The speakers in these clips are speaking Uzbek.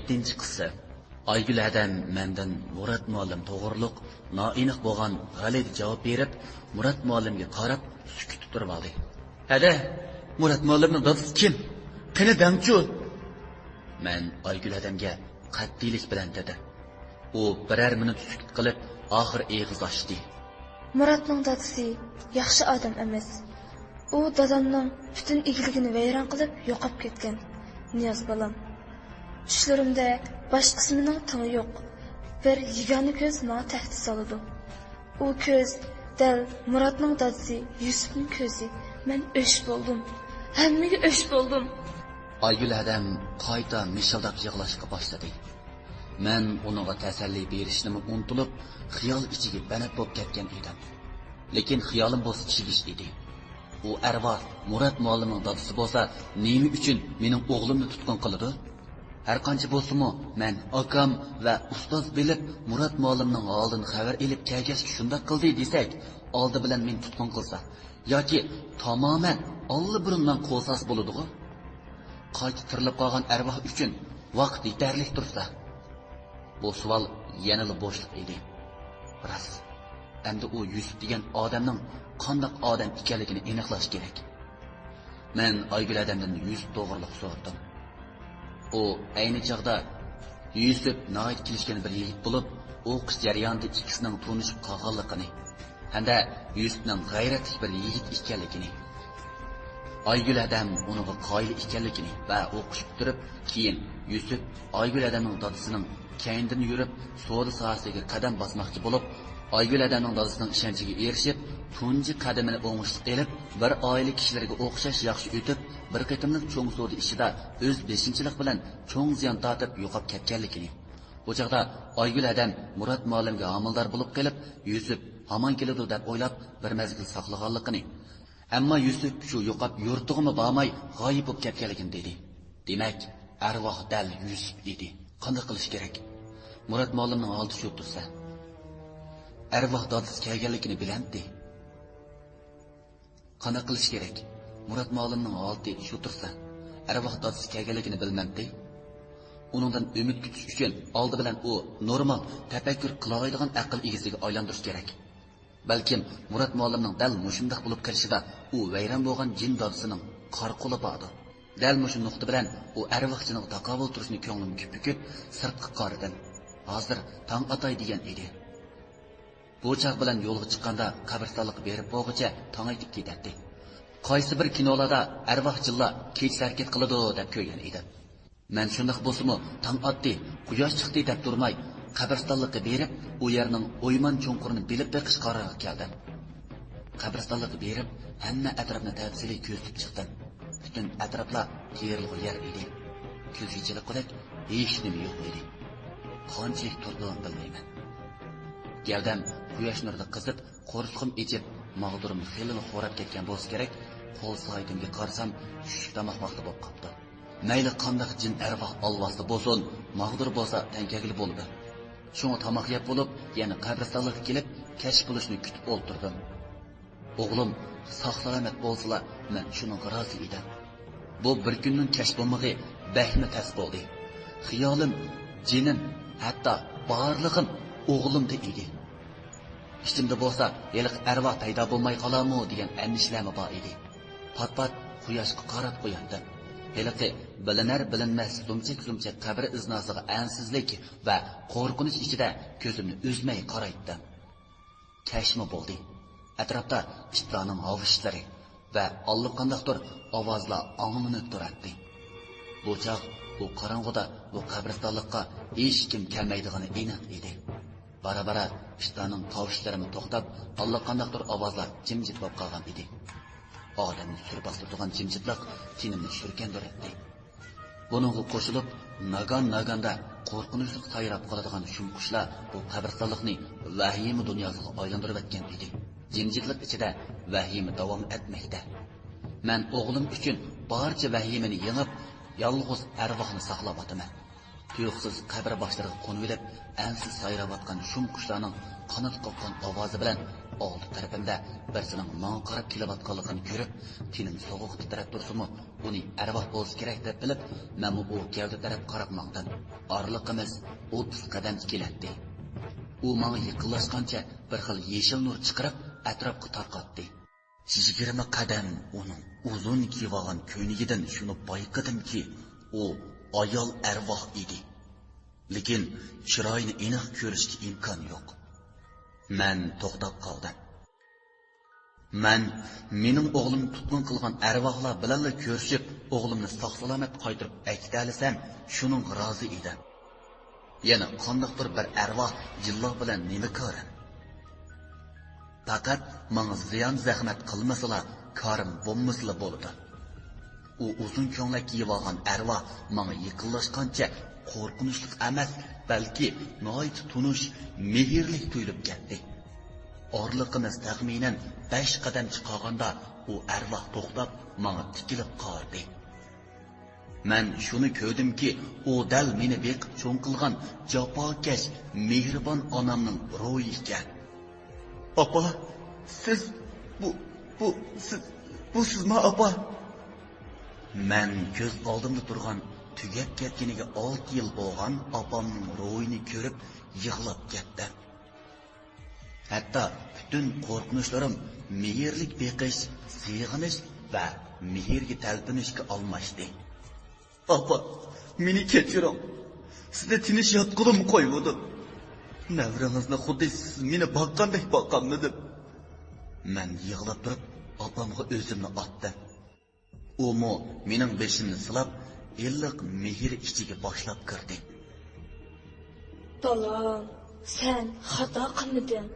7-ci qissa. Aygül adam mendan Murat muallim to'g'riliq, noaniq bo'lgan g'alati javob berib, Murat muallimga qarab sukut turib oldi. "Hada, Murat muallimning dadisi kim? Qani damchu?" Men Aygül adamga qat'iylik bilan dedi. U birer minut sukut qilib, oxir eg'iz ochdi. Muratning dadisi yaxshi odam emas. U dadamning butun igligini vayron qilib yo'qib ketgan. Niyoz bolam. Tushlarimda boshqasining tili yo'q. Bir yigani ko'z menga tahdid soladi. U ko'z dal Muratning dadisi Yusufning ko'zi. Men o'sh bo'ldim. Hammaga o'sh bo'ldim. Aygül adam qayta mishildab yig'lashga boshladi. Men uningga tasalli berishni unutilib, xiyol ichiga banat bo'lib ketgan edim. Lekin xiyolim bo'z chigish edi. U arvoh Murat muallimning dadisi bo'lsa, nima uchun mening o'g'limni tutqun qiladi? Har qancha bo'lsa-mu, men akam va ustoz bilib Murat muallimning oldin xabar elib kelgach shunday qildi desak, oldi bilan men tutqun qilsa yoki tamoman olli burundan qo'sas bo'ladi-ku. Qayta tirilib qolgan arvoh uchun vaqt yetarli tursa. Bu savol yanada bo'shliq edi. Biroz endi u Yusuf degan odamning qanday odam ekanligini aniqlash kerak. Men Aygül adamdan Yusuf to'g'riliq so'radim. U ayni chaqda Yusuf noit kelishgan bir yigit bo'lib, o'qish jarayonida ikkisining tunishib qolganligini hamda Yusufning g'ayratli bir yigit ekanligini, Aygül adam uning qoyil ekanligini va o'qishib turib, keyin Yusuf Aygül adamning dadisining keyindan yurib savdo sohasiga qadam bosmoqchi bo'lib, Aygül adamning dadisining ishonchiga erishib, tunji qadamini o'ngishli elib, bir oila kishilarga o'xshash yaxshi o'tib, bir qatimlik cho'ng savdo ishida o'z beshinchilik bilan cho'ng ziyon tortib yo'qib ketganligini. Bu chaqda Aygül adam Murat muallimga homildor bo'lib qolib, Yusuf hamon keladi deb o'ylab bir mezgil saqlaganligini. Ammo Yusuf shu yo'qib yurtig'imi bormay g'oyib bo'lib ketganligini dedi. Demak, arvoh dal Yusuf edi. Qanday qilish kerak? Murat muallimning oldi shu tursa, arvoh dadisi kelganligini bilandi. Qanday qilish kerak? Murat muallimning oldi shu tursa, arvoh dadisi kelganligini bilmamdi. Uningdan umid kutish uchun oldi bilan u normal tafakkur qila oladigan aql egasiga aylantirish kerak. Balkim Murat muallimning dal mushundaq bo'lib kirishida u vayron bo'lgan jin dadisining qarquli bordi. Dal mushu nuqta bilan u arvohchining taqobil turishini ko'nglim kipikib sirtqi qaradim. Hozir tong atay degan edi. Bu chaq bilan yo'lga chiqqanda qabristonlik berib bo'g'icha tong aytib ketdi. Qaysi bir kinolarda arvoh jinlar kech harakat qiladi deb ko'rgan edi. Men shundoq bo'lsa-mu, tong atdi, quyosh chiqdi deb turmay, qabristonlikka berib, u yerning o'yman cho'nqurini bilib beqish qaroriga keldim. Qabristonlikka berib, hamma atrofni tafsiliy ko'zlab chiqdim. Butun atroflar terilg'i yer edi. Ko'zchilik qilib, hech nima yo'q edi. Qanchalik turgan bilmayman. Gavdam quyosh nurida qizib, qo'rsqim ichib, mag'durim xilini xo'rab ketgan bo'lsa kerak. Qo'l soyimga qarsam, shushtamoq vaqti bo'lib qopti. Mayli qanday jin arvoh olvasda bo'lsin, mag'dur bo'lsa tankagili bo'ldi. Shunga tomoq yeb bo'lib, yana qabristonlikka kelib, kashf bo'lishni kutib o'ltirdim. O'g'lim sog'-salomat bo'lsa, men shuni rozi edim. Bu bir kunning kashf bo'lmag'i bahmi tas bo'ldi. Xiyolim, jinim, hatto borlig'im o'g'limda edi. Ishimda bo'lsa, yiliq arvoh paydo bo'lmay qolarmi degan andishlami bor edi. Pat-pat quyoshga qarab qo'yardim. Heliqi bilinar-bilinmas zumchak-zumchak qabr iznosiga ansizlik va qo'rqinish ichida ko'zimni uzmay qaraydim. Kashmi bo'ldi. Atrofda ishlarning hovushlari va allaqandaqdir ovozlar anglanib turardi. Bu chaq bu qorong'uda bu qabristonlikqa hech kim kelmaydigani aniq edi. Bara-bara ishlarning tovushlarini to'xtab, allaqandaqdir ovozlar jimjit bo'lib qolgan edi. Odamni surbasib turgan jimjitlik tinimni shurkandirdi. Buningga qo'shilib, nagan-naganda qo'rqinchli sayrab qoladigan shum qushlar bu qabristonlikni vahima dunyosiga aylantirib o'tgan edi. Jimjitlik ichida vahima davom etmoqda. Men o'g'lim uchun barcha vahimani yengib, yolg'iz arvohni saqlab o'taman. Tuyuqsiz qabr boshlariga qo'nvilib, ansiz sayrayotgan shum qushlarning qanot qoqqan ovozi bilan oldi tarafimda birisining manga qarab kelayotganligini ko'rib, tenim sovuq titrab tursimi, uni arvoh bo'lsa kerak deb bilib, men u gavda taraf qarab maqdan. Orliqimiz 30 qadam keladi. U menga yaqinlashgancha bir xil yeshil nur chiqarib atrofga tarqatdi. 20 qadam uning uzun kiygan ko'ynigidan shuni bayqadimki, u ayol arvoh edi. Lekin chiroyini aniq ko'rishga imkon yo'q. Men to'xtab qoldim. Mening o'g'lim tutqun qilgan arvohlar bilan ko'rishib, o'g'limni sog'-salomat qaytarib aytalisam, shuning rozi edim. Yana qandoqdir bir arvoh jillo bilan nima ko'ram? Faqat menga ziyon zahmat qilmasalar, korim bo'lmasla bo'ladi. U uzun ko'ngla kiyib olgan arvoh menga yaqinlashgancha qo'rqinchli emas, balki noyit tunish, mehrli tuyulib ketdi. Orliqimiz taxminan 5 qadam chiqqanda u arvoh to'xtab, menga tikilib qaradi. Men shuni ko'rdimki, u dal meni beqib cho'ng qilgan jafokash, mehribon onamning ruhi ekan. "Opa, siz bu sizmi, opa?" Men ko'z oldimda turgan tugab ketganiga 6 yil bo'lgan opamning ruhini ko'rib yig'lab ketdim. Hatto butun qo'rqinchlarim mehrlik beqish, sig'inish va mehrga talpinishga almashdi. "Opa, meni kechiring. Sizni tinch yotqilim qo'ymadim. Navrangizni xuddi siz meni boqqandek boqqanmidim." Men yig'lab turib, opamga o'zimni otdim. U mening beshimni silab, illiq mehr ichiga boshlab kirdi. "Bolam, sen xato qilmading,"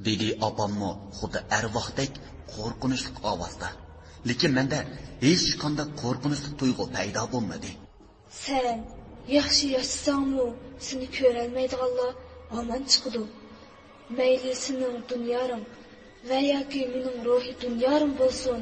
dedi opammo xuddi arvohdek qo'rqinchli ovozda. Lekin menda hech qanday qo'rqinchli tuyg'u paydo bo'lmadi. "Sen yaxshi yashasangmi, seni ko'rolmaydiganlar omon chiqdi. Mayli sening dunyoring va yoki mening ruhiy dunyorim bo'lsin,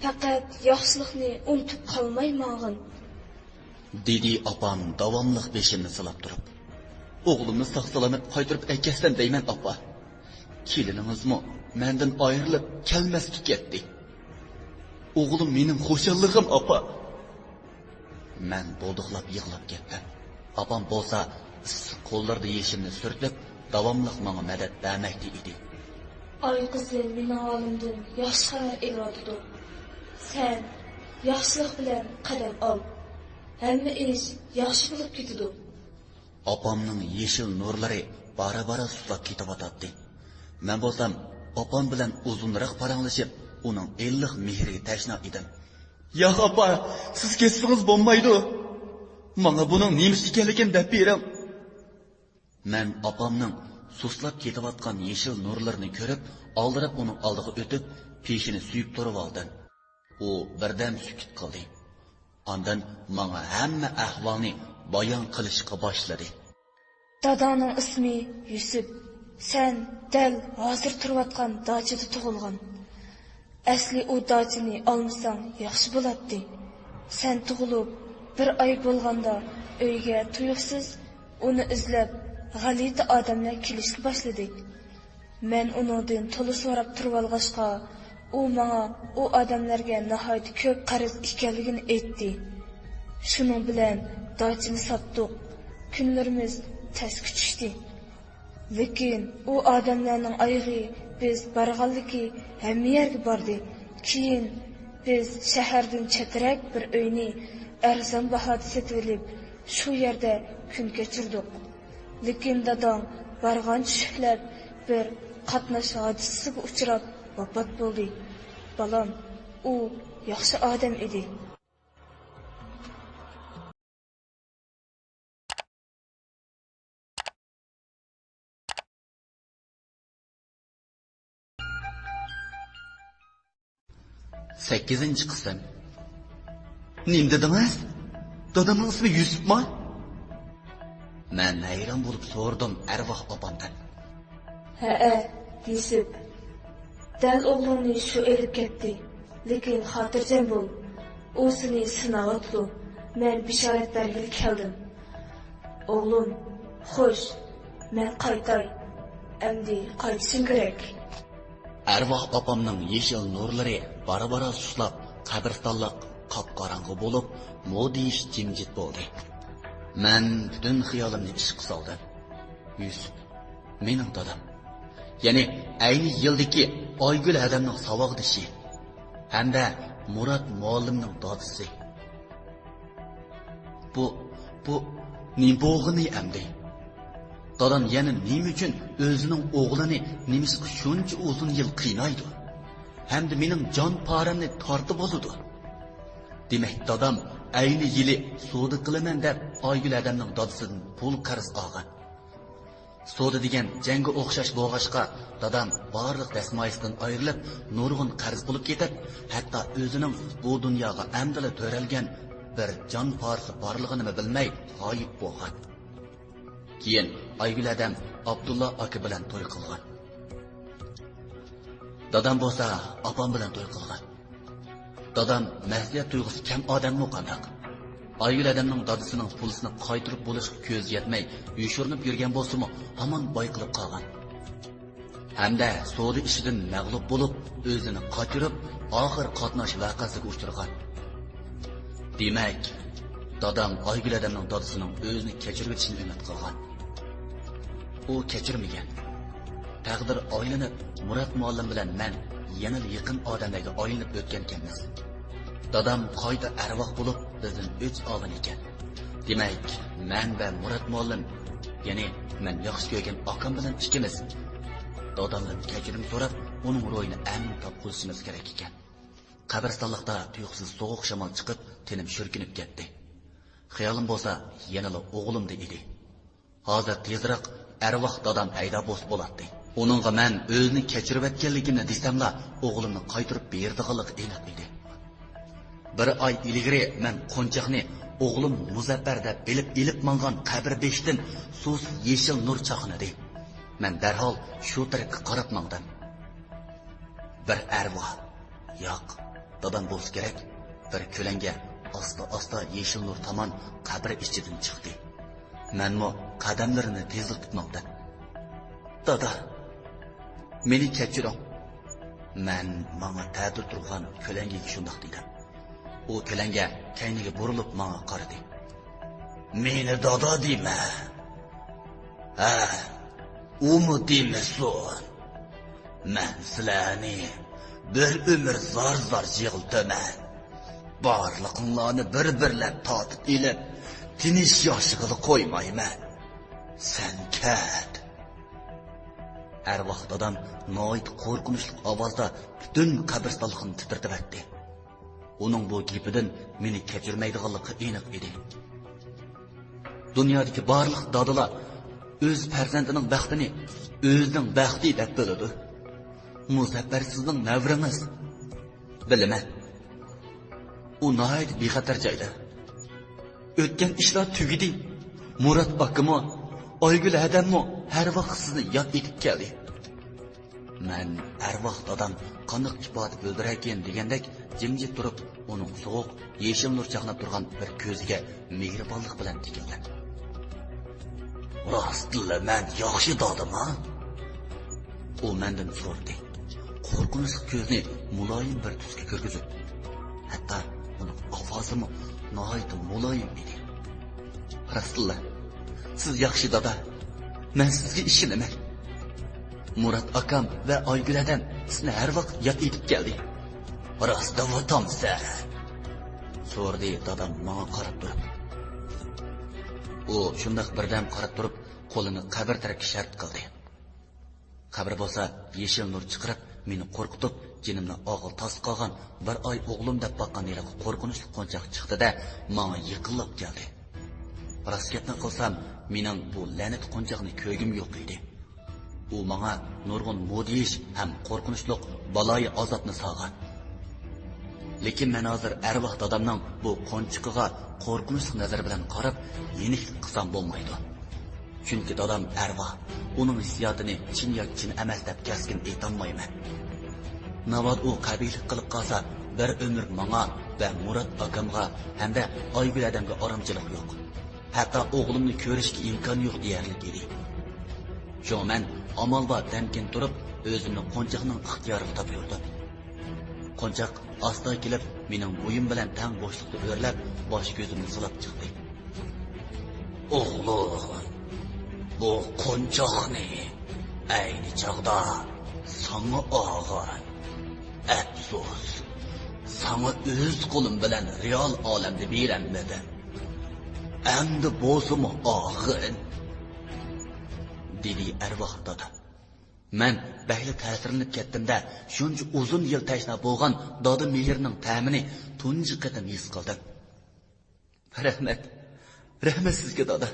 faqat yaxshilikni unutib qolmaymag'in," dedi opam davomli beshimni silab turib. "O'g'limni sog'-salomat qaytarib aytgasdan deyman, opa. Keliningizmi mendan ayrilib kelmasga ketdi. O'g'lim mening xo'shallig'im, opa." Men bo'diqlab yig'lab ketdim. Opam bo'lsa qo'llarida yeshimni surtib, davomli menga madad bermoqda edi. "Ay qizim, meni olimdan yaxshi xabar elotdi. Sen yaxshilik bilan qadam ol. Hamma ish yaxshi bo'lib ketadi." Opamning yeshil nurlari bara-bara sustab ketyotdi. Men bo'lsam, opam bilan uzunroq paranglashib, uning illiq mehriga tashna edim. "Yo'q, opa, siz ketsangiz bo'lmaydi. Menga buning nima ekanligini deb bering." Men opamning suslab ketayotgan yeshil nurlarini ko'rib, oldirib uning oldiga o'tib, peshini suyib turib oldim. U birdan sukut qildi. Ondan menga hamma ahvolni bayon qilishga boshladi. "Dadangning ismi Yusuf. Sen dal hozir turayotgan dachada tug'ilgan. Asli u dachani olmasang yaxshi bo'ladi. Sen tug'ilib bir oy bo'lganda uyga tuyuqsiz uni izlab g'alati odamlar kelishga boshladi. Men uningdan to'la so'rab turib olg'ashqa, u menga u odamlarga nihoyat ko'p qarz ekanligini aytdi. Shuning bilan dachani sotdik. Kunlarimiz tasga tushdi. Lekin u odamlarning oyog'i biz borganligi hamma yerga bordi. Keyin biz shahardan chetrak bir uyni arzon bahoda sotib olib, shu yerda kun kechirdik. Lekin dadam borgan tushlar bir qatnash hodisasiga uchrab vafot bo'ldi. Balam, u yaxshi odam edi." Sakkizinchi qism. "Nim dedingiz? Dadamning ismi Yusufmi?" Men hayron bo'lib so'rdim arvoh opamdan. "Ha, Yusuf. Dal o'g'limni shu elib ketdi. Lekin xotirjam bo'l. U seni sinayotdi. Men bishorat bergil keldim. O'g'lim, xo'sh, men qaytay. Endi qaytishim kerak." Arvoh opamning yeshil nurlari bara-bara suslab, qabristonliq qop-qorong'i bo'lib, modish jimjit bo'ldi. Men butun xiyolimni ishqa soldim. Yusuf, mening dadam. Ya'ni ayni yildagi Oygul adamning savog'idishi hamda Murat muallimning dadisi. Bu nim bo'g'ini amdi. Dadam yana nima uchun o'zining o'g'lini nimasi shuncha uzun yil qiynaydi? Hamda mening jon paramni tortib oladi. Demak, dadam ayni yili savdo qilaman deb Oygul adamning dadisidan pul qarz olgan. Savdo degan jangga o'xshash bo'lg'ashqa, dadam barliq dasmoyisidan ayrilib, nurg'un qarz bo'lib ketib, hatto o'zining bu dunyoga amdila to'ralgan bir jon parisi borligini bilmay g'oyib bo'lgan. Keyin Oygul adam Abdulla aka bilan to'y qilgan. Dadam bo'lsa opam bilan to'y qilgan. Dadam mas'uliyat tuyg'usi kam odammi qandaq? Oygul adamning dadisining pulisini qaytirib bo'lishga ko'z yetmay, yushirinib yurgan bo'lsa-mu, hamon boy qilib qolgan. Hamda savdo ishidan mag'lub bo'lib, o'zini qochirib, oxir qatnash vaqasiga uchragan. Demak, dadam Oygul adamning dadisining o'zini kechirib o'tishini umid qilgan. U kechirmagan. Taqdir oylanib, Murat muallim bilan men yana yaqin odamlarga oylanib o'tgan ekanmiz. Dadam qoyda arvoh bo'lib bizdan o'ch olgan ekan. Demak, men va Murat muallim, ya'ni men yaxshi ko'rgan akam bilan ikkimiz dadamdan kechirim so'rab, uning ro'yini amin topqizishimiz kerak ekan. Qabristonlikda tuyuqsiz sovuq shamol chiqib, tenim shurkinib ketdi. Xiyolim bo'lsa, yanala o'g'limda edi. Hozir tezroq arvoh dadam paydo bo'ladi. Uningga men o'zini kechirib etganligimni desamla, o'g'limni qaytirib berdiganligi aniq edi. Bir oy ilgari men qo'nchoqni o'g'lim Muzaffar deb bilib mangan qabr beshdan sus yeshil nur chaqnadi. Men darhol shu tarafga qarab mangdim. Bir arvoh, yo'q, dadam bo'lsa kerak, bir ko'langa asta yeshil nur tomon qabr ichidan chiqdi. Menmo qadamlarini tezlikmoqda. Dada, meni kechiring. Men menga ta'dir turgan ko'langiga shundoq dedim. U ko'langa kayniga burilib menga qaradi. Meni dada deyma. Ha, umi deymisan. Men sizlarni bir umr zor yig'iltaman. Barliqinglarni bir-birlab tortib ilib, tinish yoshig'ini qo'ymayman. Sen kat. Arvoh dadam noit qo'rqinchli ovozda butun qabristonlikni titratib aytdi. Uning bu gapidan meni kechirmaydiganligi aniq edi. Dunyodagi barliq dadalar o'z farzandining baxtini o'zining baxti deb biladi. Muzaffar sizning navringiz. Bilaman. U noit bexatar joyda. O'tgan ishlar tugidi. Murat akamo, Oygul adammo har vaqt sizni yod etib keldi. Men arvoh dadam qanday ifoda bildirar degandek jimjit turib, uning sovuq, yeshil nur chaqnab turgan bir ko'ziga mehribonlik bilan tikildim. Rostla men yaxshi dadam-a? U mendan so'radi. Qo'rqinchli ko'zni muloyim bir tusga kirgizib, hatto uning ovozimi noyat muloyim edi. Rostla, siz yaxshi dada. Men sizga ishonaman. Murat akam va Oygul adam sizni har vaqt yod etib keldi. Rostda vatamsa. So'rdi dadam menga qarab turib. U shundoq birdan qarab turib, qo'lini qabr tarafga shart qildi. Qabr bo'lsa, yeshil nur chiqarib, meni qo'rqitib, jinimni og'il tas qolgan bir oy o'g'lim deb boqqan yeri qo'rqinchli qo'nchoq chiqdi-da, menga yiqilib keldi. Rostgapni qilsam, mening bu la'nat qo'nchoqni ko'ygim yo'q edi. U menga nurg'un modish ham qo'rqinchli baloyi azobni solgan. Lekin men hozir arvoh dadamning bu qo'nchiqiga qo'rqinchli nazar bilan qarab, yenik qilsam bo'lmaydi. Chunki dadam arvoh, uning hissiyotini chin yoki chin emas deb keskin aytolmayman. Navod u qabilik qilib qolsa, bir umr menga va Murat akamga hamda Oygul adamga oromchilik yo'q. Hatto o'g'limni ko'rishga imkon yo'q deyarlik edi. Shu men amalda temkin turib, o'zimni Qo'nchoqning ixtiyoriga topshirdim. Qo'nchoq asta kelib, mening bo'yim bilan tang bo'shliqda o'rlab, bosh ko'zimni silab chiqdi. O'g'lim, bu Qo'nchoqni ayni chog'da sana og'an. Afsus, sana o'z qo'lim bilan real olamda beranmadim. Endi bo'simi og'in? Dedi arvoh dada. Men bahli ta'sirlanib ketdimda, shuncha uzun yil tashna bo'lgan dada mehrining ta'mini tunji qatam his qildim. Rahmat sizga dada.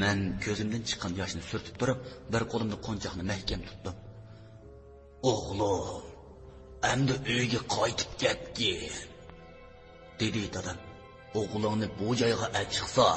Men ko'zimdan chiqqan yoshni surtib turib, bir qo'limda Qo'nchoqni mahkam tutdim. O'g'lim, endi uyga qaytib ketgin, dedi dadam. O'g'lingni bu joyga achiqsa,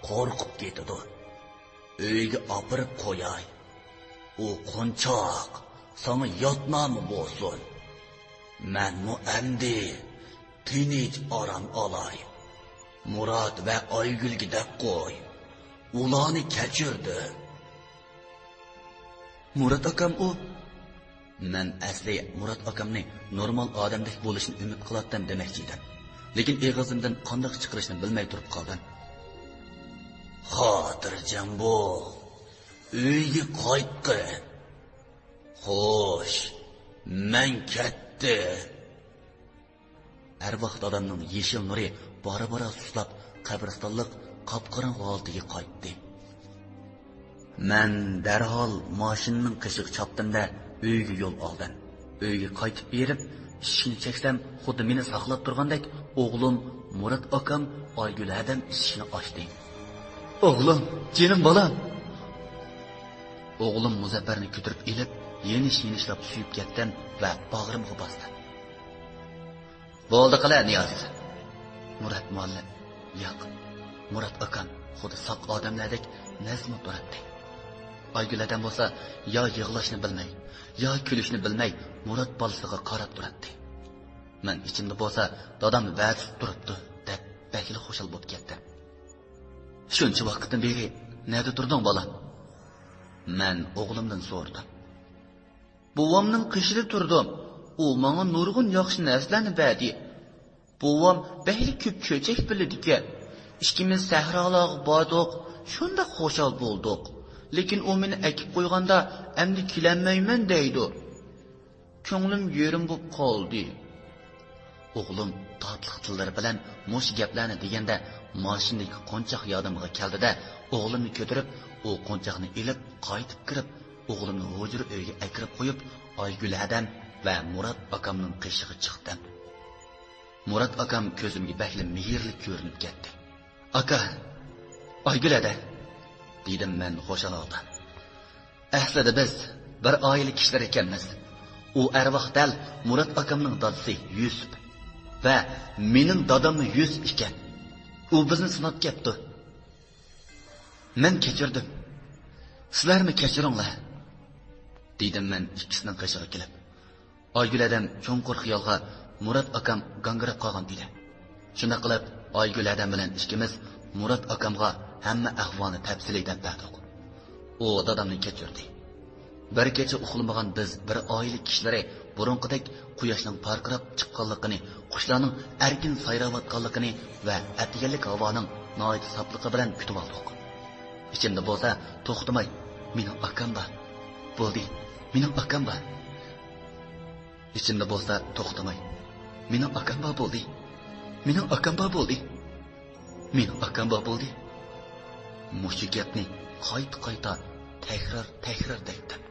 qo'rqib ketadi. Uyga opirib qo'yay. U Qo'nchoq sana yotmami bo'lsin. Menmi endi tinch orom olay. Murod va Oygulga deb qo'y. Ularni kechirdi. Murod akam u. Men asli Murod akamni normal odamdek bo'lishini umid qilatdim demoqchi edim. Lekin eg'izimdan qanday chiqarishni bilmay turib qoldim. Xotirjam bo'l. Uyga qaytqin. Xo'sh, men ketdi. Arvoh dadamning yeshil nuri bora-bora suslab, qabristonlik qop-qorong'u holatiga qaytdi. Men darhol mashinaning qishiq chopdimda uyga yo'l oldim. Uyga qaytib berib, ishini cheksam, xuddi meni saqlab turgandek, o'g'lim Murod akam Oygul adam ishini ochdi. O'g'lim, jinim bolam. O'g'lim Muzaffarni ko'tarib elib, yenish-yenishlab suyib ketdim va bag'rimga bosdim. Bo'ldi qala Niyoz. Murod muallim, yo'q. Murod akam xuddi saq odamlardek nazm turardi. Oygul adam bo'lsa, yo yig'lashni bilmay, yo kulishni bilmay, Murod bolasiga qarab turardi. Men ichimda bo'lsa, dadam va'dasiz turibdi deb bakil xushal bo'lib ketdim. Shuncha vaqtdan beri nerda turding bolam? Men o'g'limdan so'radim. Buvamning qishida turdim. U menga nurg'un yaxshi narsalarni berdi. Buvam bahli ko'p cho'chak biladi-ku. Ikkimiz sahrolarga bordik, shunda xushal bo'ldik. Lekin u meni akib qo'yganda endi kilanmayman deydi. Ko'nglim yerim bo'lib qoldi. O'g'lim tatliq tillar bilan mush gaplarni deganda mashinadagi Qo'nchoq yodimga keldida, o'g'limni ko'tarib, u Qo'nchoqni elib qaytib kirib, o'g'limni hujra uyga akirib qo'yib, Oygul adam va Murod akamning qishig'i chiqdim. Murod akam ko'zimga bahli mehrli ko'rinib ketdi. Aka, Oygul ada, dedim men xo'shalolda. Aslida biz bir oila kishilar ekanmiz. U arvoh dal Murod akamning dadasi Yusuf va mening dadamning Yusuf ekan. U bizni sinab ketdi. Men kechirdim. Sizlarmi kechiringlar? Dedim men ikkisining qishig'iga kelib. Oygul adam cho'nqur xiyolga Murod akam gangirab qolgan edi. Shunda qilib Oygul adam bilan ikkimiz Murod akamga hamma ahvolni tafsiliy deb berdik. U dadamni kechirdi. Bir kecha uxlamagan biz bir oila kishilari burunqidek quyoshning parqirab chiqqanligini, qushlarning erkin sayrayotganligini va atganlik havoning noyat sapligi bilan kutib oldik. Ichimda bo'lsa to'xtamay, mening akam bor. Bo'ldi, mening akam bor. Ichimda bo'lsa to'xtamay, mening akam bor bo'ldi. Mening akam bor bo'ldi. Mening akam bor bo'ldi. Mushu gapni qayta takror deydi.